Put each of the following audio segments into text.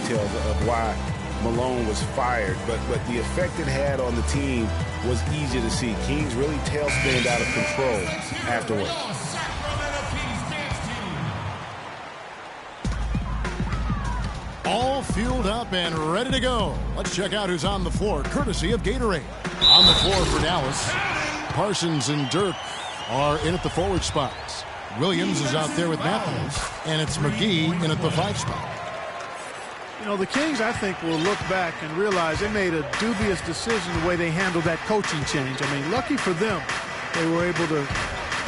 details of why Malone was fired, but the effect it had on the team was easy to see. Kings really tailspinned out of control afterwards. All fueled up and ready to go. Let's check out who's on the floor, courtesy of Gatorade. On the floor for Dallas, Parsons and Dirk are in at the forward spots. Williams is out there with Matthews, and it's McGee in at the 5 spot. You know, the Kings, I think, will look back and realize they made a dubious decision the way they handled that coaching change. I mean, lucky for them, they were able to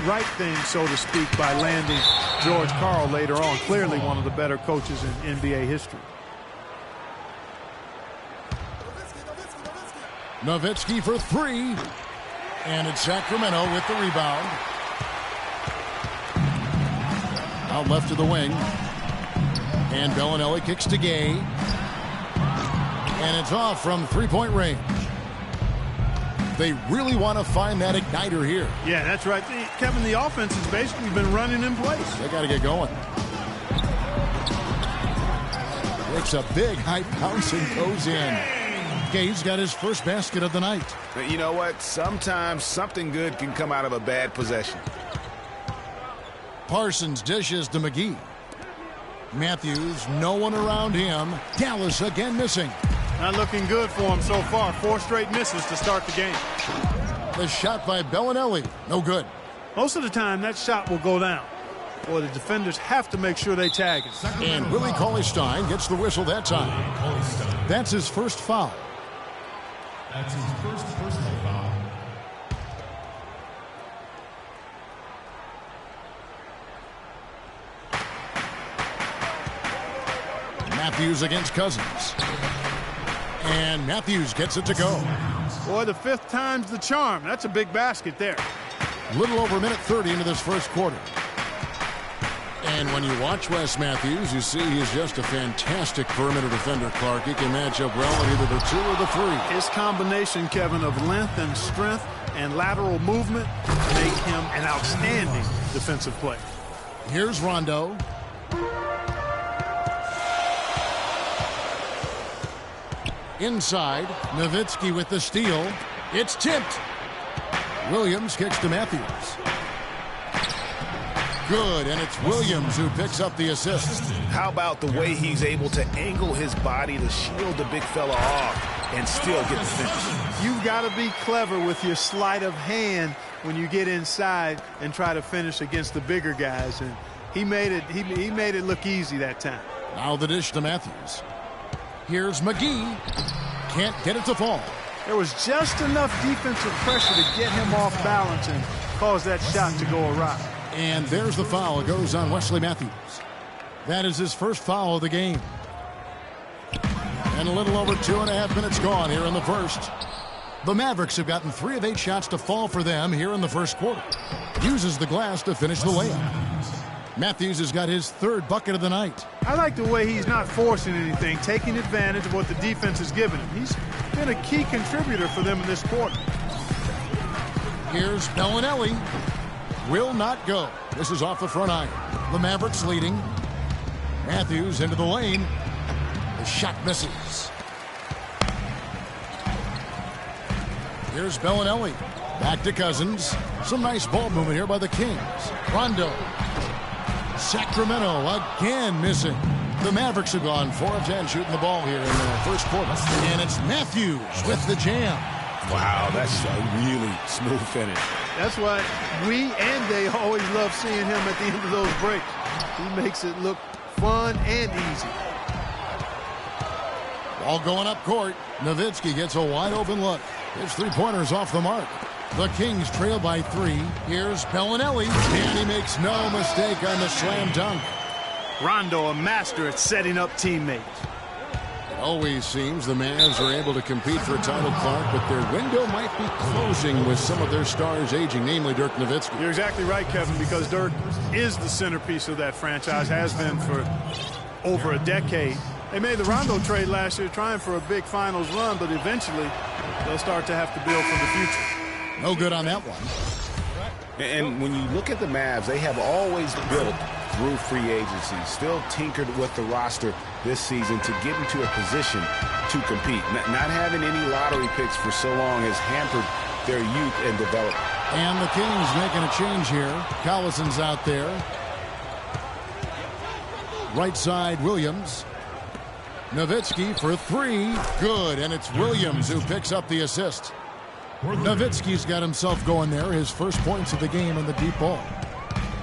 right things, so to speak, by landing George Karl later on. Clearly one of the better coaches in NBA history. Nowitzki for 3. And it's Sacramento with the rebound. Out left to the wing. And Bellinelli kicks to Gay. And it's off from three-point range. They really want to find that igniter here. Yeah, that's right. Kevin, the offense has basically been running in place. They got to get going. Makes a big high bounce and goes in. Gay's got his first basket of the night. You know what? Sometimes something good can come out of a bad possession. Parsons dishes to McGee. Matthews, no one around him. Dallas again missing. Not looking good for him so far. 4 straight misses to start the game. The shot by Bellinelli. No good. Most of the time, that shot will go down. Boy, the defenders have to make sure they tag it. And Willie Cauley-Stein gets the whistle that time. That's his first foul. That's his first personal foul. Matthews against Cousins. And Matthews gets it to go. Boy, the 5th time's the charm. That's a big basket there. Little over a minute 30 into this first quarter. And when you watch Wes Matthews, you see he's just a fantastic perimeter defender, Clark. He can match up well at either the 2 or the 3. His combination, Kevin, of length and strength and lateral movement make him an outstanding defensive player. Here's Rondo. Inside, Nowitzki with the steal. It's tipped. Williams kicks to Matthews. Good, and it's Williams who picks up the assist. How about the way he's able to angle his body to shield the big fella off and still get the finish? You've got to be clever with your sleight of hand when you get inside and try to finish against the bigger guys, and he made it look easy that time. Now the dish to Matthews. Here's McGee. Can't get it to fall. There was just enough defensive pressure to get him off balance and cause that shot to go awry. And there's the foul. It goes on Wesley Matthews. That is his first foul of the game. And a little over 2.5 minutes gone here in the first. The Mavericks have gotten 3 of 8 shots to fall for them here in the first quarter. Uses the glass to finish the layup. Matthews has got his 3rd bucket of the night. I like the way he's not forcing anything, taking advantage of what the defense has given him. He's been a key contributor for them in this quarter. Here's Bellinelli. Will not go. This is off the front iron. The Mavericks leading. Matthews into the lane. The shot misses. Here's Bellinelli. Back to Cousins. Some nice ball movement here by the Kings. Rondo. Sacramento again missing. The Mavericks have gone 4 of 10 shooting the ball here in the first quarter. And it's Matthews with the jam. Wow, that's a really smooth finish. That's why we and they always love seeing him at the end of those breaks. He makes it look fun and easy. Ball going up court. Nowitzki gets a wide open look. His 3-pointer's off the mark. The Kings trail by 3. Here's Bellinelli, and he makes no mistake on the slam dunk. Rondo, a master at setting up teammates. It always seems the Mavs are able to compete for a title, Clark, but their window might be closing with some of their stars aging, namely Dirk Nowitzki. You're exactly right, Kevin, because Dirk is the centerpiece of that franchise, has been for over a decade. They made the Rondo trade last year trying for a big finals run, but eventually they'll start to have to build for the future. No good on that one. And when you look at the Mavs, they have always built through free agency, still tinkered with the roster this season to get into a position to compete. Not having any lottery picks for so long has hampered their youth and development. And the Kings making a change here. Collison's out there. Right side, Williams. Nowitzki for three. Good, and it's Williams who picks up the assist. Nowitzki's got himself going there. His first points of the game in the deep ball.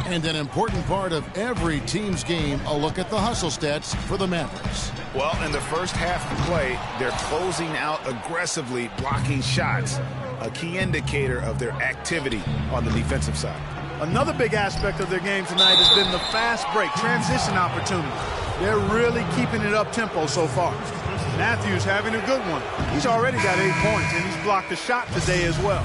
And an important part of every team's game, a look at the hustle stats for the Mavericks. Well, in the first half of play, they're closing out aggressively, blocking shots, a key indicator of their activity on the defensive side. Another big aspect of their game tonight has been the fast break, transition opportunity. They're really keeping it up-tempo so far. Matthews having a good one. He's already got 8 points, and he's blocked a shot today as well.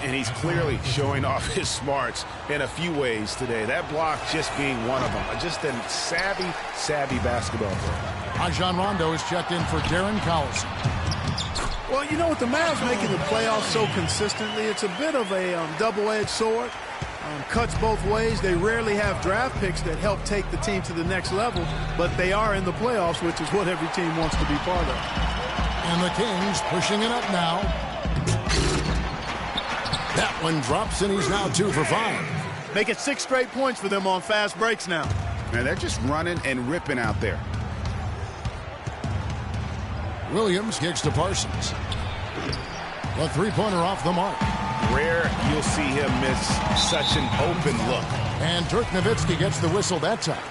And he's clearly showing off his smarts in a few ways today. That block just being one of them. Just a savvy basketball player. Rajon Rondo is checked in for Darren Collison. Well, you know, with the Mavs making the playoffs so consistently, it's a bit of a double-edged sword. Cuts both ways. They rarely have draft picks that help take the team to the next level, but they are in the playoffs, which is what every team wants to be part of. And the Kings pushing it up now. That one drops, and he's now 2 for 5. Make it 6 straight points for them on fast breaks now. Man, they're just running and ripping out there. Williams kicks to Parsons. A three-pointer off the mark. Rare you'll see him miss such an open look. And Dirk Nowitzki gets the whistle that time.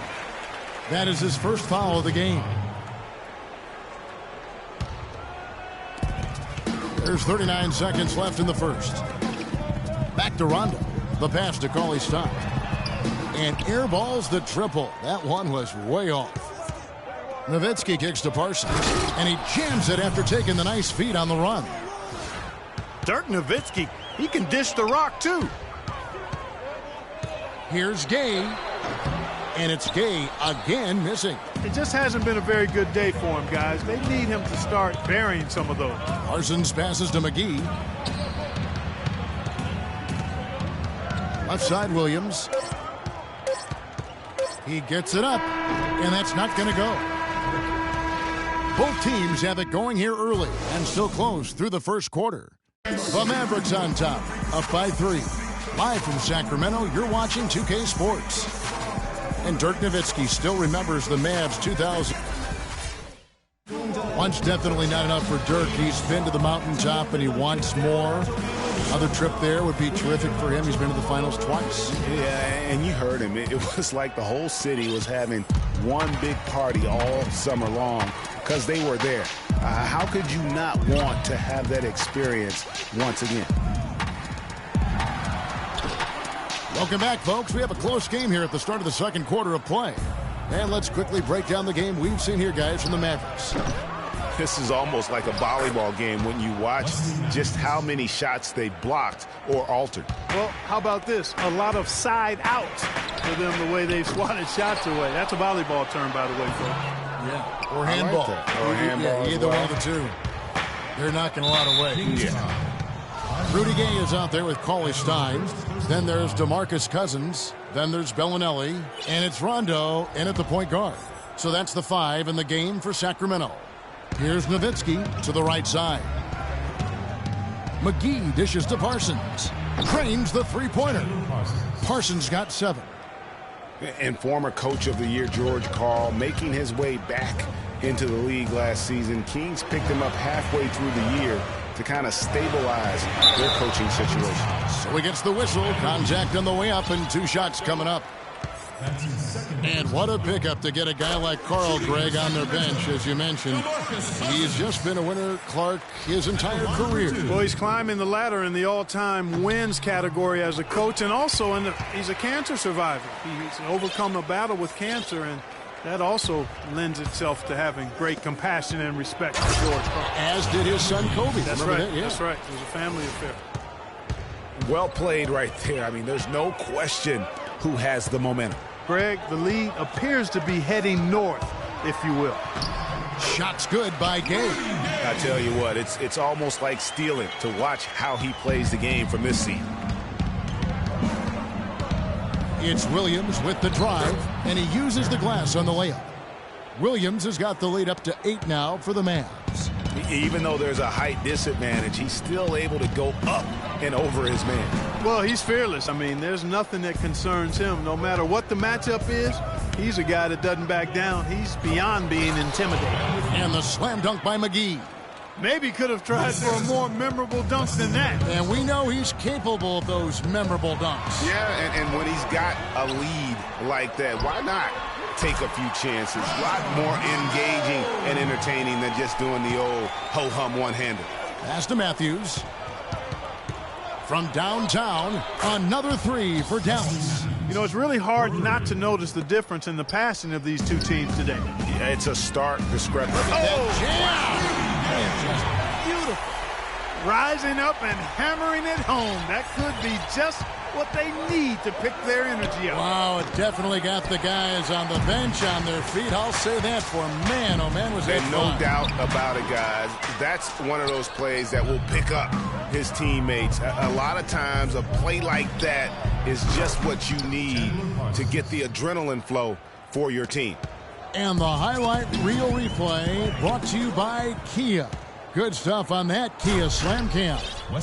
That is his first foul of the game. There's 39 seconds left in the first. Back to Rondo. The pass to Cauley-Stein. And airballs the triple. That one was way off. Nowitzki kicks to Parsons. And he jams it after taking the nice feed on the run. Dirk Nowitzki, he can dish the rock too. Here's Gay. And it's Gay again missing. It just hasn't been a very good day for him, guys. They need him to start burying some of those. Parsons passes to McGee. Left side, Williams. He gets it up, and that's not going to go. Both teams have it going here early and still close through the first quarter. The Mavericks on top, up by 3. Live from Sacramento, you're watching 2K Sports. And Dirk Nowitzki still remembers the Mavs 2000. Once definitely not enough for Dirk. He's been to the mountaintop and he wants more. Another trip there would be terrific for him. He's been to the finals twice. Yeah, and you heard him. It was like the whole city was having one big party all summer long because they were there. How could you not want to have that experience once again? Welcome back, folks. We have a close game here at the start of the second quarter of play. And let's quickly break down the game we've seen here, guys, from the Mavericks. This is almost like a volleyball game when you watch just how many shots they blocked or altered. Well, how about this? A lot of side outs for them the way they've swatted shots away. That's a volleyball term, by the way, folks. Yeah, or handball. Or handball. Yeah, either one of the two. They're knocking a lot away. Yeah. Rudy Gay is out there with Cauley-Stein. Then there's DeMarcus Cousins. Then there's Bellinelli. And it's Rondo in at the point guard. So that's the 5 in the game for Sacramento. Here's Nowitzki to the right side. McGee dishes to Parsons. Cranes the three-pointer. Parsons got 7. And former Coach of the Year George Karl making his way back into the league last season. Kings picked him up halfway through the year to kind of stabilize their coaching situation. So he gets the whistle. Contact on the way up and 2 shots coming up. And what a pickup to get a guy like Carl, Greg, on their bench, as you mentioned. He's just been a winner, Clark, his entire career. Well, he's climbing the ladder in the all-time wins category as a coach, and also he's a cancer survivor. He's overcome a battle with cancer, and that also lends itself to having great compassion and respect for George Karl. As did his son, Kobe. That's Remember right. that? Yeah. That's right. It was a family affair. Well played right there. I mean, there's no question who has the momentum. Greg, the lead appears to be heading north, if you will. Shots good by Gay. I tell you what, it's almost like stealing to watch how he plays the game from this seat. It's Williams with the drive, and he uses the glass on the layup. Williams has got the lead up to 8 now for the Mavs. Even though there's a height disadvantage, he's still able to go up and over his man. Well, he's fearless. I mean, there's nothing that concerns him. No matter what the matchup is, he's a guy that doesn't back down. He's beyond being intimidated. And the slam dunk by McGee. Maybe could have tried for a more memorable dunk than that. And we know he's capable of those memorable dunks. Yeah, and when he's got a lead like that, why not take a few chances? A lot more engaging and entertaining than just doing the old ho-hum one-hander. Pass to Matthews. From downtown, another 3 for Dallas. You know, it's really hard not to notice the difference in the passing of these two teams today. Yeah, it's a stark discrepancy. Just beautiful. Rising up and hammering it home. That could be just what they need to pick their energy up. Wow, it definitely got the guys on the bench on their feet. I'll say that for man. Oh, man, was that And fun. no doubt about it, guys. That's one of those plays that will pick up his teammates. A lot of times, a play like that is just what you need to get the adrenaline flow for your team. And the highlight reel replay brought to you by Kia. Good stuff on that Kia Slam Cam. Well,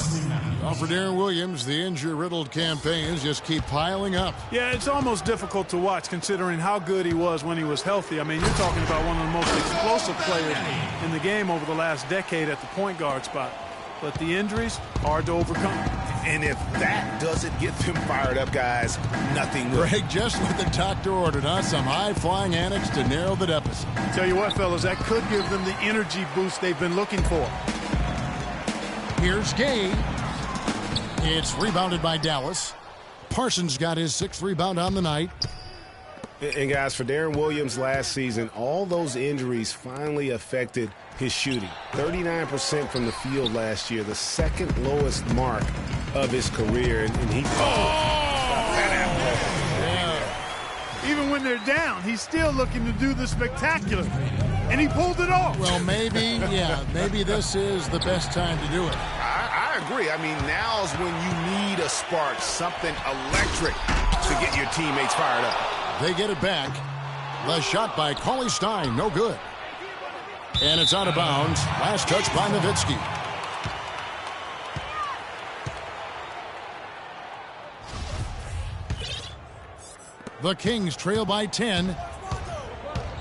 for Darren Williams, the injury-riddled campaigns just keep piling up. Yeah, it's almost difficult to watch considering how good he was when he was healthy. I mean, you're talking about one of the most explosive players in the game over the last decade at the point guard spot. But the injuries, hard to overcome. And if that doesn't get them fired up, guys, nothing will. Greg, just what the doctor ordered, huh? Some high-flying antics to narrow the deficit. Tell you what, fellas, that could give them the energy boost they've been looking for. Here's Gay. It's rebounded by Dallas. Parsons got his 6th rebound on the night. And guys, for Darren Williams last season, all those injuries finally affected his shooting. 39% from the field last year, the second lowest mark of his career. And he... Even when they're down, he's still looking to do the spectacular. And he pulled it off. Well, maybe this is the best time to do it. I agree. I mean, now's when you need a spark, something electric to get your teammates fired up. They get it back. The shot by Cauley Stein, no good. And it's out of bounds. Last touch by Nowitzki. The Kings trail by 10.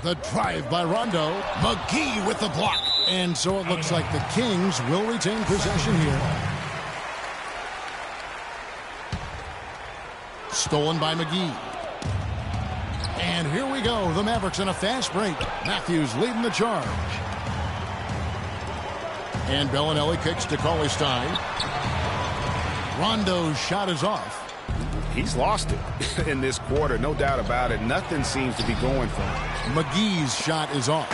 The drive by Rondo. McGee with the block. And so it looks like the Kings will retain possession here. Stolen by McGee. And here we go. The Mavericks in a fast break. Matthews leading the charge. And Bellinelli kicks to Cauley Stein. Rondo's shot is off. He's lost it in this quarter, no doubt about it. Nothing seems to be going for him. McGee's shot is off.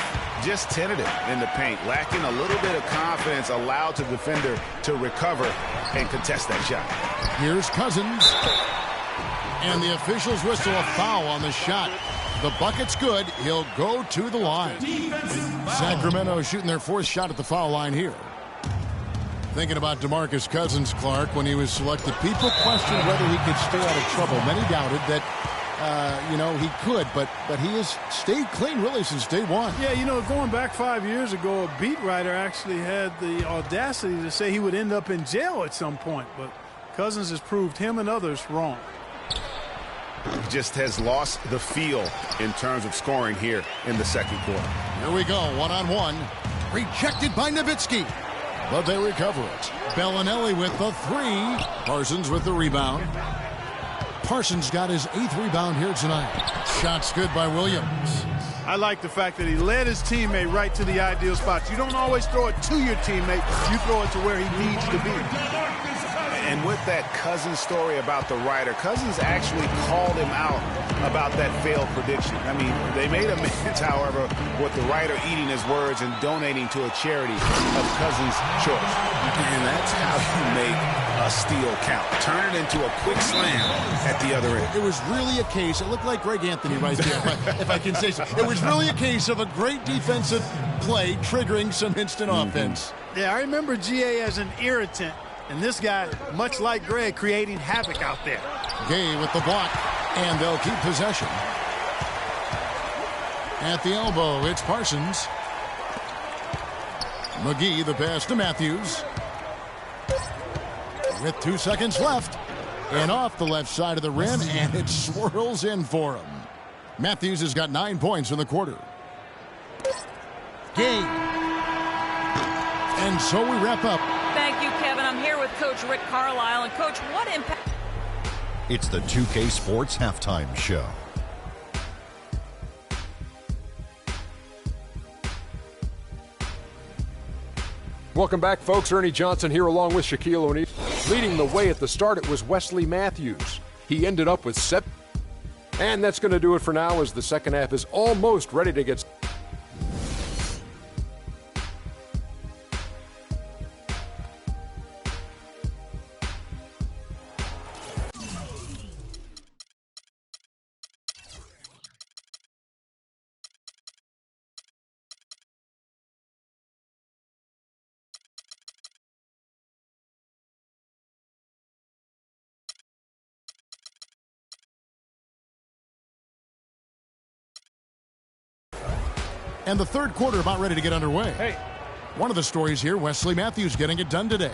Just tentative in the paint, lacking a little bit of confidence, allowed the defender to recover and contest that shot. Here's Cousins. And the officials whistle a foul on the shot. The bucket's good. He'll go to the line. Sacramento shooting their 4th shot at the foul line here. Thinking about DeMarcus Cousins, Clark, when he was selected, people questioned whether he could stay out of trouble. Many doubted that, he could, but he has stayed clean really since day one. Yeah, going back 5 years ago, a beat writer actually had the audacity to say he would end up in jail at some point, but Cousins has proved him and others wrong. Just has lost the feel in terms of scoring here in the second quarter. Here we go, one-on-one. Rejected by Nowitzki. But they recover it. Bellinelli with the 3. Parsons with the rebound. Parsons got his 8th rebound here tonight. Shot's good by Williams. I like the fact that he led his teammate right to the ideal spot. You don't always throw it to your teammate. You throw it to where he needs to be. And with that Cousins story about the writer, Cousins actually called him out about that failed prediction. I mean, they made amends, however, with the writer eating his words and donating to a charity of Cousins' choice. And that's how you make a steal count. Turn it into a quick slam at the other end. It was really a case, it looked like Greg Anthony right there, if I can say so. It was really a case of a great defensive play triggering some instant offense. Yeah, I remember GA as an irritant. And this guy, much like Greg, creating havoc out there. Gay with the block. And they'll keep possession. At the elbow, it's Parsons. McGee, the pass to Matthews. With 2 seconds left. And off the left side of the rim, and it swirls in for him. Matthews has got 9 points in the quarter. Game. And so we wrap up. Thank you, Kevin. I'm here with Coach Rick Carlisle. And, Coach, what impact... It's the 2K Sports Halftime Show. Welcome back, folks. Ernie Johnson here along with Shaquille O'Neal. Leading the way at the start, it was Wesley Matthews. He ended up with 7. And that's going to do it for now as the second half is almost ready to get... And the third quarter about ready to get underway. Hey. One of the stories here, Wesley Matthews getting it done today.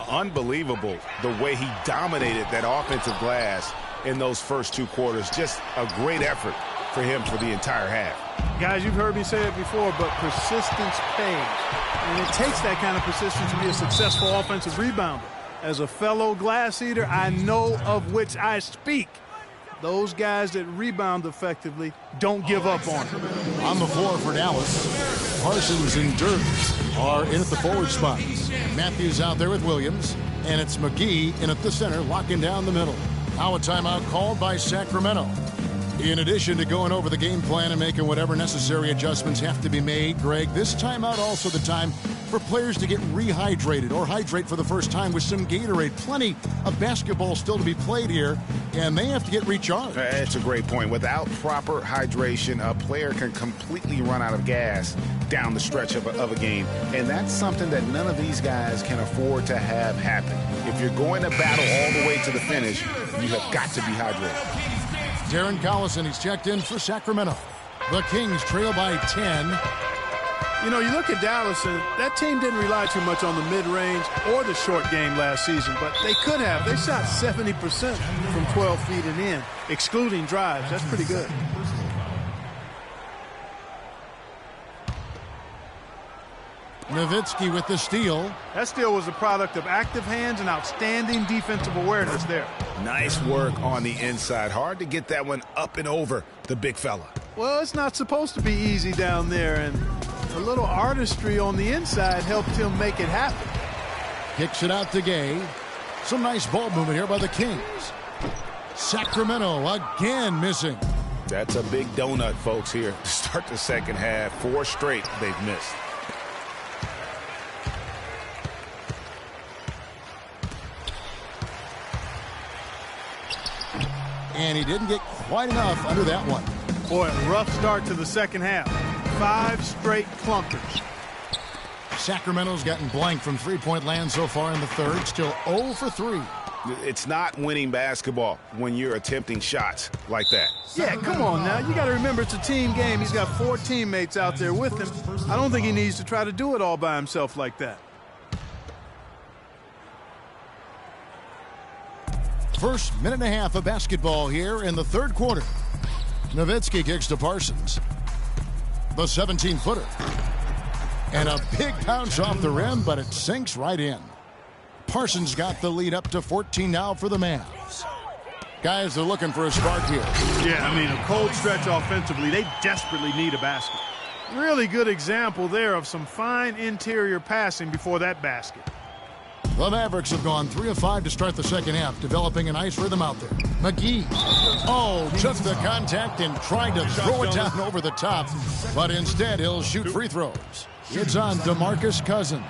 Unbelievable the way he dominated that offensive glass in those first 2 quarters. Just a great effort for him for the entire half. Guys, you've heard me say it before, but persistence pays. And it takes that kind of persistence to be a successful offensive rebounder. As a fellow glass eater, I know of which I speak. Those guys that rebound effectively don't give up on it. On the floor for Dallas, Parsons and Dirk are in at the forward spots. Matthews out there with Williams, and it's McGee in at the center, locking down the middle. Now a timeout called by Sacramento. In addition to going over the game plan and making whatever necessary adjustments have to be made, Greg, this timeout also the time for players to get rehydrated or hydrate for the first time with some Gatorade. Plenty of basketball still to be played here, and they have to get recharged. That's a great point. Without proper hydration, a player can completely run out of gas down the stretch of a game, and that's something that none of these guys can afford to have happen. If you're going to battle all the way to the finish, you have got to be hydrated. Darren Collison, he's checked in for Sacramento. The Kings trail by 10. You know, you look at Dallas, and that team didn't rely too much on the mid-range or the short game last season, but they could have. They shot 70% from 12 feet and in, excluding drives. That's pretty good. Nowitzki with the steal. That steal was a product of active hands and outstanding defensive awareness there. Nice work on the inside. Hard to get that one up and over the big fella. Well, it's not supposed to be easy down there, and a little artistry on the inside helped him make it happen. Kicks it out to Gay. Some nice ball movement here by the Kings. Sacramento again missing. That's a big donut, folks, here to start the second half. 4 straight they've missed. And he didn't get quite enough under that one. Boy, a rough start to the second half. 5 straight clunkers. Sacramento's gotten blank from three-point land so far in the third. Still 0 for 3. It's not winning basketball when you're attempting shots like that. Yeah, come on now. You got to remember it's a team game. He's got 4 teammates out there with him. I don't think he needs to try to do it all by himself like that. First minute and a half of basketball here in the third quarter. Nowitzki kicks to Parsons. The 17-footer. And a big bounce off the rim, but it sinks right in. Parsons got the lead up to 14 now for the Mavs. Guys are looking for a spark here. Yeah, I mean, a cold stretch offensively. They desperately need a basket. Really good example there of some fine interior passing before that basket. The Mavericks have gone 3 of 5 to start the second half, developing a nice rhythm out there. McGee, took the contact and tried to throw it down over the top, but instead he'll shoot free throws. It's on DeMarcus Cousins.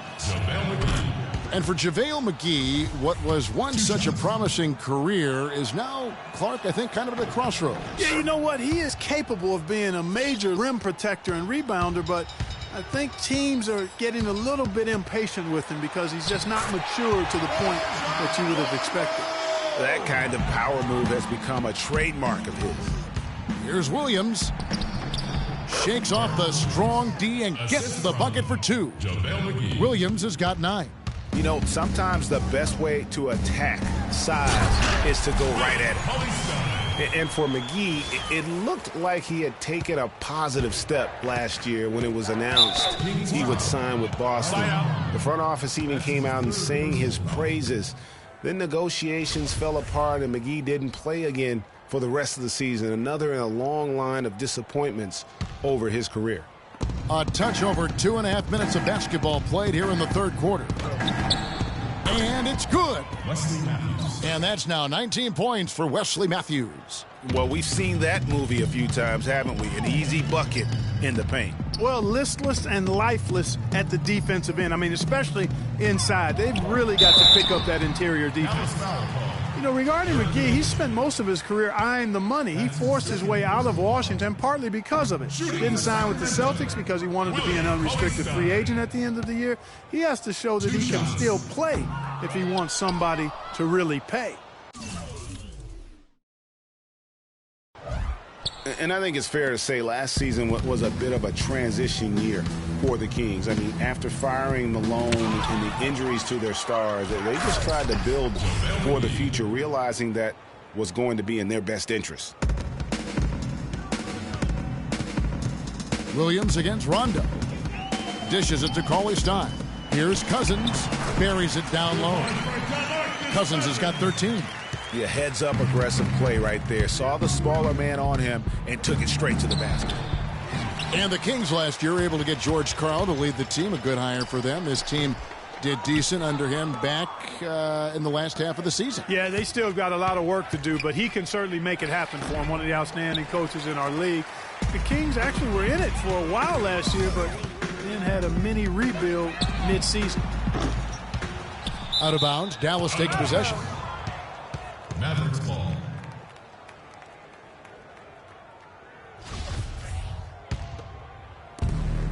And for JaVale McGee, what was once such a promising career is now, Clark, I think, kind of at a crossroads. Yeah, you know what? He is capable of being a major rim protector and rebounder, but I think teams are getting a little bit impatient with him because he's just not mature to the point that you would have expected. That kind of power move has become a trademark of his. Here's Williams. Shakes off the strong D and gets the bucket for 2. Williams has got 9. You know, sometimes the best way to attack size is to go right at it. And for McGee, it looked like he had taken a positive step last year when it was announced he would sign with Boston. The front office even came out and sang his praises. Then negotiations fell apart and McGee didn't play again for the rest of the season. Another in a long line of disappointments over his career. A touch over 2.5 minutes of basketball played here in the third quarter. And it's good. Wesley Matthews. And that's now 19 points for Wesley Matthews. Well, we've seen that movie a few times, haven't we? An easy bucket in the paint. Well, listless and lifeless at the defensive end. I mean, especially inside. They've really got to pick up that interior defense. You know, regarding McGee, he spent most of his career eyeing the money. He forced his way out of Washington partly because of it. Didn't sign with the Celtics because he wanted to be an unrestricted free agent at the end of the year. He has to show that he can still play if he wants somebody to really pay. And I think it's fair to say last season was a bit of a transition year for the Kings. I mean, after firing Malone and the injuries to their stars, they just tried to build for the future, realizing that was going to be in their best interest. Williams against Rondo. Dishes it to Cauley-Stein. Here's Cousins. Buries it down low. Cousins has got 13. Yeah, heads-up aggressive play right there. Saw the smaller man on him and took it straight to the basket. And the Kings last year were able to get George Karl to lead the team. A good hire for them. This team did decent under him back in the last half of the season. Yeah, they still got a lot of work to do, but he can certainly make it happen for him. One of the outstanding coaches in our league. The Kings actually were in it for a while last year, but then had a mini rebuild mid-season. Out of bounds, Dallas takes possession. Mavericks ball.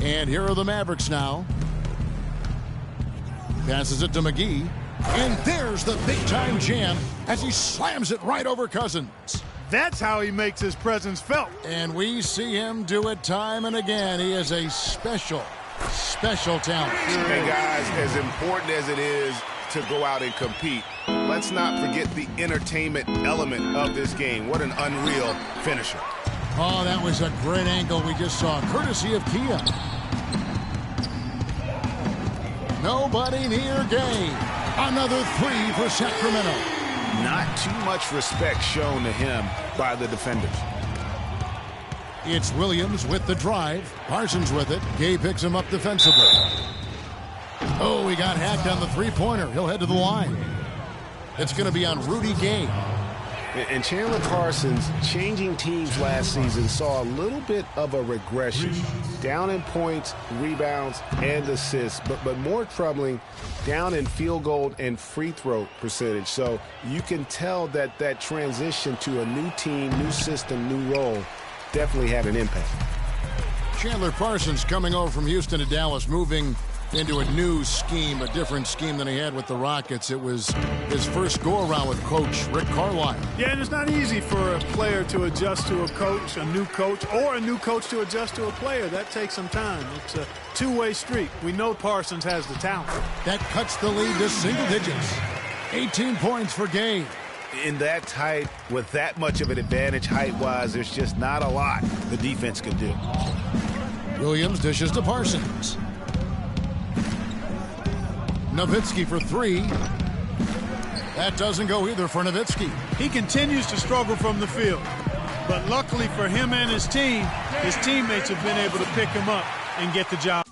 And here are the Mavericks now. Passes it to McGee. And there's the big-time jam as he slams it right over Cousins. That's how he makes his presence felt. And we see him do it time and again. He is a special talent. Hey, guys, as important as it is to go out and compete, let's not forget the entertainment element of this game. What an unreal finisher. Oh, that was a great angle we just saw, courtesy of Kia. Nobody near game. Another 3 for Sacramento. Not too much respect shown to him by the defenders. It's Williams with the drive. Parsons with it. Gay picks him up defensively. Oh, he got hacked on the three-pointer. He'll head to the line. It's going to be on Rudy Gay. And Chandler Parsons, changing teams last season, saw a little bit of a regression. Down in points, rebounds, and assists. But more troubling, down in field goal and free throw percentage. So you can tell that that transition to a new team, new system, new role definitely had an impact. Chandler Parsons coming over from Houston to Dallas, moving into a new scheme, a different scheme than he had with the Rockets. It was his first go-around with Coach Rick Carlisle. Yeah, and it's not easy for a player to adjust to a coach, or a new coach to adjust to a player. That takes some time. It's a two-way street. We know Parsons has the talent. That cuts the lead to single digits. 18 points for Gay. In that tight, with that much of an advantage height-wise, there's just not a lot the defense can do. Williams dishes to Parsons. Nowitzki for 3. That doesn't go either for Nowitzki. He continues to struggle from the field. But luckily for him and his team, his teammates have been able to pick him up and get the job.